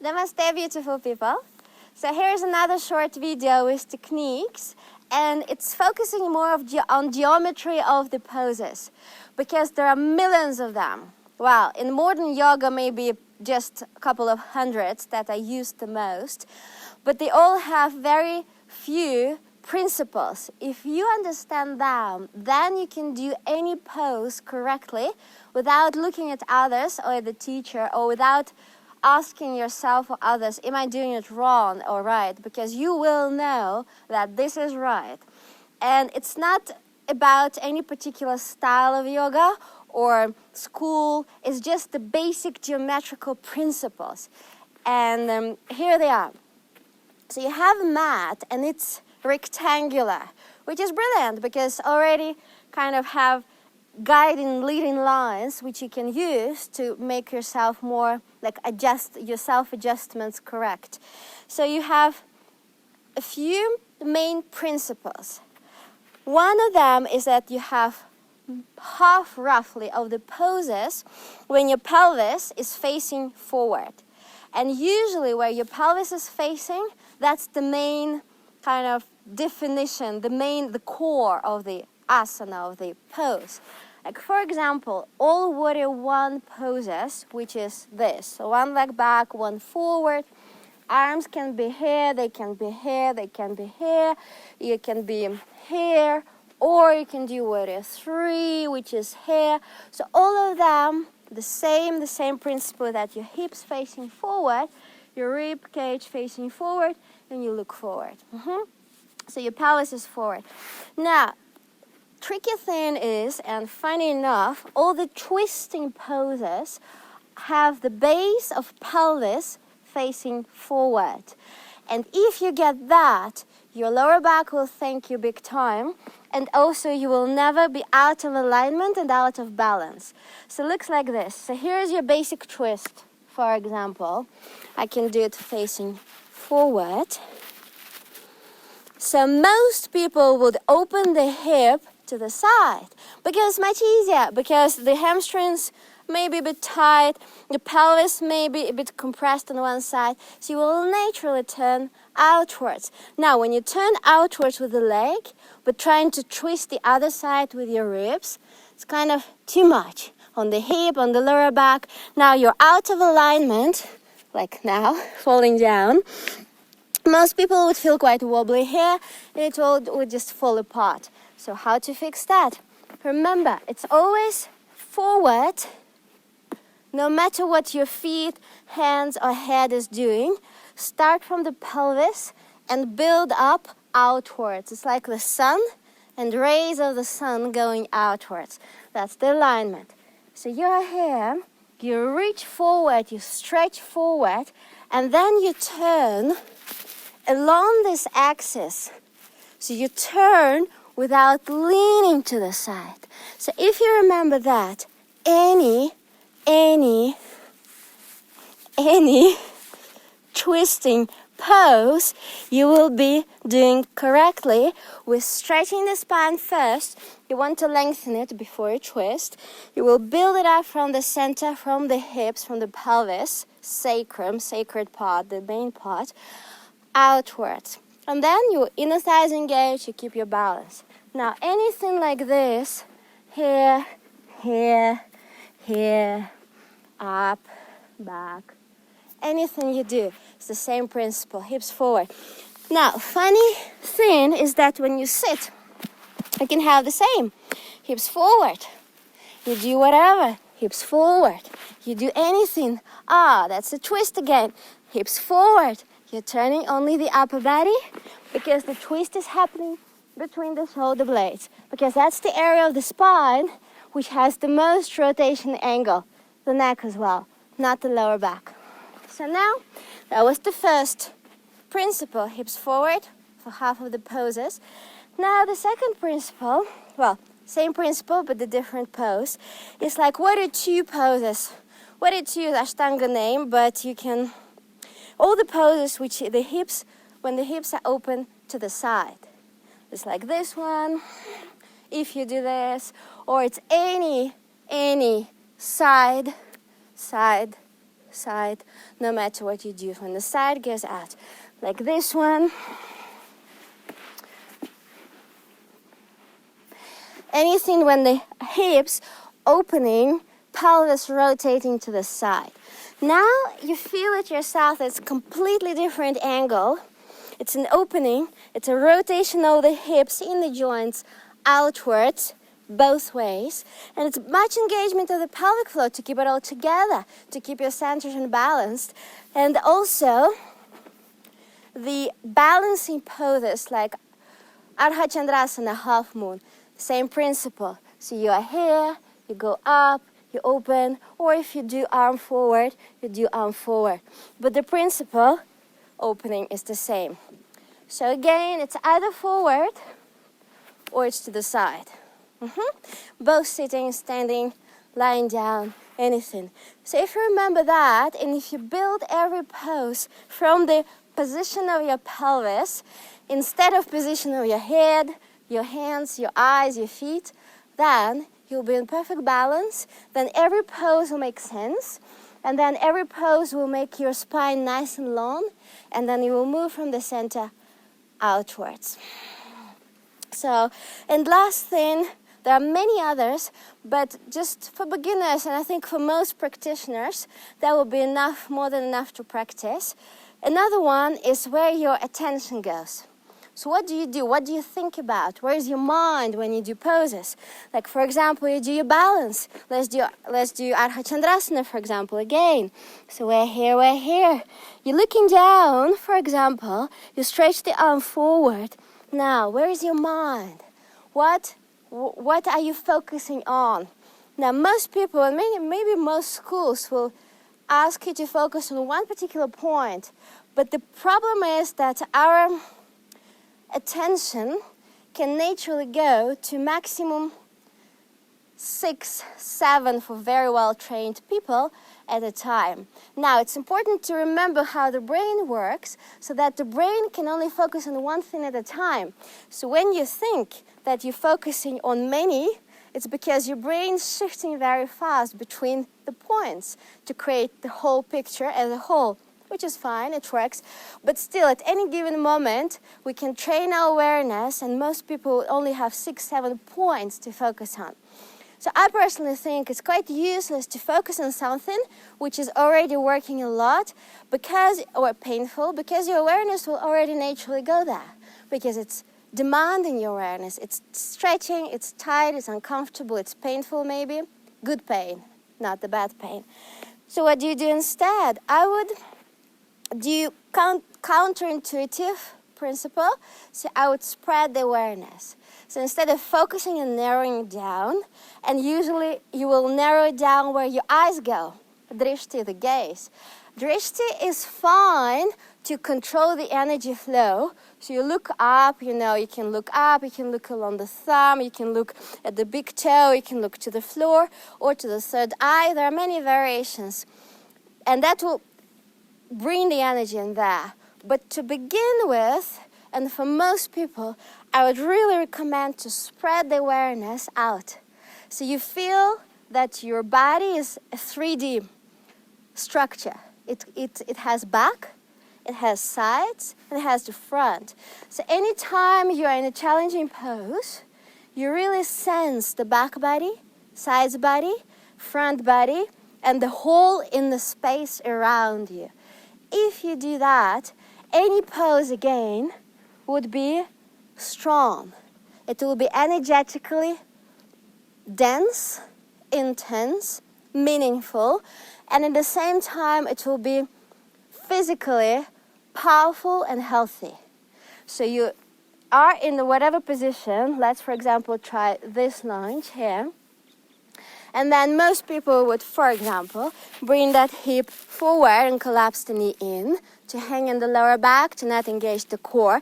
Namaste, beautiful people. So here's another short video with techniques, and it's focusing more on geometry of the poses because there are millions of them. Well, in modern yoga, maybe just a couple of hundreds that I use the most, but they all have very few principles. If you understand them, then you can do any pose correctly without looking at others or the teacher, or without asking yourself or others, am I doing it wrong or right? Because you will know that this is right. And it's not about any particular style of yoga or school. It's just the basic geometrical principles. And here they are. So you have a mat and it's rectangular, which is brilliant because already kind of have guiding, leading lines which you can use to make yourself more, like adjust your self-adjustments correct. So you have a few main principles. One of them is that you have half roughly of the poses when your pelvis is facing forward. And usually where your pelvis is facing, that's the main kind of definition, the core of the asana, of the pose. Like for example, all warrior one poses, which is this. So one leg back, one forward. Arms can be here, they can be here, they can be here. You can be here, or you can do warrior three, which is here. So all of them, the same principle, that your hips facing forward, your rib cage facing forward, and you look forward. So your pelvis is forward. Now, tricky thing is, and funny enough, all the twisting poses have the base of pelvis facing forward. And if you get that, your lower back will thank you big time, and also you will never be out of alignment and out of balance. So it looks like this. So here's your basic twist, for example. I can do it facing forward. So most people would open the hip to the side because it's much easier, because the hamstrings may be a bit tight, the pelvis may be a bit compressed on one side, so you will naturally turn outwards. Now when you turn outwards with the leg but trying to twist the other side with your ribs, it's kind of too much on the hip, on the lower back. Now you're out of alignment, like now, falling down. Most people would feel quite wobbly here, and it would just fall apart. So how to fix that? Remember, it's always forward, no matter what your feet, hands, or head is doing. Start from the pelvis and build up outwards. It's like the sun and rays of the sun going outwards. That's the alignment. So you're here, you reach forward, you stretch forward, and then you turn along this axis. So you turn without leaning to the side. So if you remember that, any twisting pose you will be doing correctly with stretching the spine first. You want to lengthen it before you twist. You will build it up from the center, from the hips, from the pelvis, sacrum, sacred part, the main part, outwards. And then your inner thighs engage, you keep your balance. Now anything like this, here, here, here, up, back, anything you do, it's the same principle, hips forward. Now, funny thing is that when you sit, you can have the same, hips forward. You do whatever, hips forward. You do anything, that's a twist again, hips forward. You're turning only the upper body because the twist is happening between the shoulder blades, because that's the area of the spine which has the most rotation angle, the neck as well, not the lower back. So now, that was the first principle, hips forward for half of the poses. Now the second principle, well, same principle but the different pose, is like warrior two poses. Warrior two is Ashtanga name, but you can, all the poses which the hips, when the hips are open to the side. It's like this one, if you do this, or it's any side, side, no matter what you do. When the side goes out, like this one. Anything when the hips opening, pelvis rotating to the side. Now you feel it yourself, it's a completely different angle. It's an opening, it's a rotation of the hips in the joints outwards, both ways. And it's much engagement of the pelvic floor to keep it all together, to keep your centers and balanced. And also the balancing poses like Ardha Chandrasana, half moon, same principle. So you are here, you go up, you open, or if you do arm forward, you do arm forward. But the principle, opening, is the same. So again, it's either forward or it's to the side. Both sitting, standing, lying down, anything. So if you remember that, and if you build every pose from the position of your pelvis, instead of position of your head, your hands, your eyes, your feet, then you'll be in perfect balance. Then every pose will make sense. And then every pose will make your spine nice and long. And then you will move from the center outwards. So, and last thing, there are many others, but just for beginners, and I think for most practitioners, that will be enough, more than enough to practice. Another one is where your attention goes. So what do you do? What do you think about? Where is your mind when you do poses? Like, for example, you do your balance. Let's do Ardha Chandrasana, for example, again. So we're here, we're here. You're looking down, for example. You stretch the arm forward. Now, where is your mind? What are you focusing on? Now, most people, and maybe most schools, will ask you to focus on one particular point. But the problem is that our attention can naturally go to maximum 6, 7 for very well-trained people at a time. Now, it's important to remember how the brain works so that the brain can only focus on one thing at a time. So when you think that you're focusing on many, it's because your brain's shifting very fast between the points to create the whole picture as a whole, which is fine, it works. But still, at any given moment, we can train our awareness, and most people only have 6, 7 points to focus on. So I personally think it's quite useless to focus on something which is already working a lot or painful, because your awareness will already naturally go there, because it's demanding your awareness. It's stretching, it's tight, it's uncomfortable, it's painful maybe. Good pain, not the bad pain. So what do you do instead? I would do counterintuitive principle, so I would spread the awareness. So instead of focusing and narrowing it down, and usually you will narrow it down where your eyes go, drishti, the gaze. Drishti is fine to control the energy flow. So you look up, you can look up, you can look along the thumb, you can look at the big toe, you can look to the floor or to the third eye. There are many variations. And that will bring the energy in there. But to begin with, and for most people, I would really recommend to spread the awareness out. So you feel that your body is a 3D structure. It has back, it has sides, and it has the front. So anytime you are in a challenging pose, you really sense the back body, sides body, front body, and the whole in the space around you. If you do that, any pose again would be strong. It will be energetically dense, intense, meaningful, and at the same time it will be physically powerful and healthy. So you are in whatever position. Let's, for example, try this lunge here. And then most people would, for example, bring that hip forward and collapse the knee in to hang in the lower back, to not engage the core.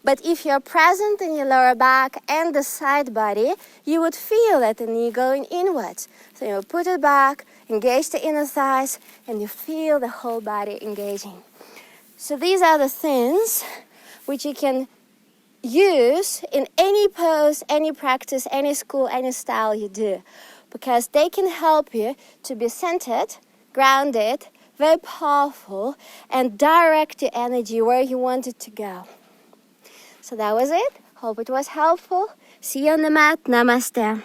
But if you're present in your lower back and the side body, you would feel that the knee going inwards. So you put it back, engage the inner thighs, and you feel the whole body engaging. So these are the things which you can use in any pose, any practice, any school, any style you do, because they can help you to be centered, grounded, very powerful, and direct the energy where you want it to go. So that was it. Hope it was helpful. See you on the mat. Namaste.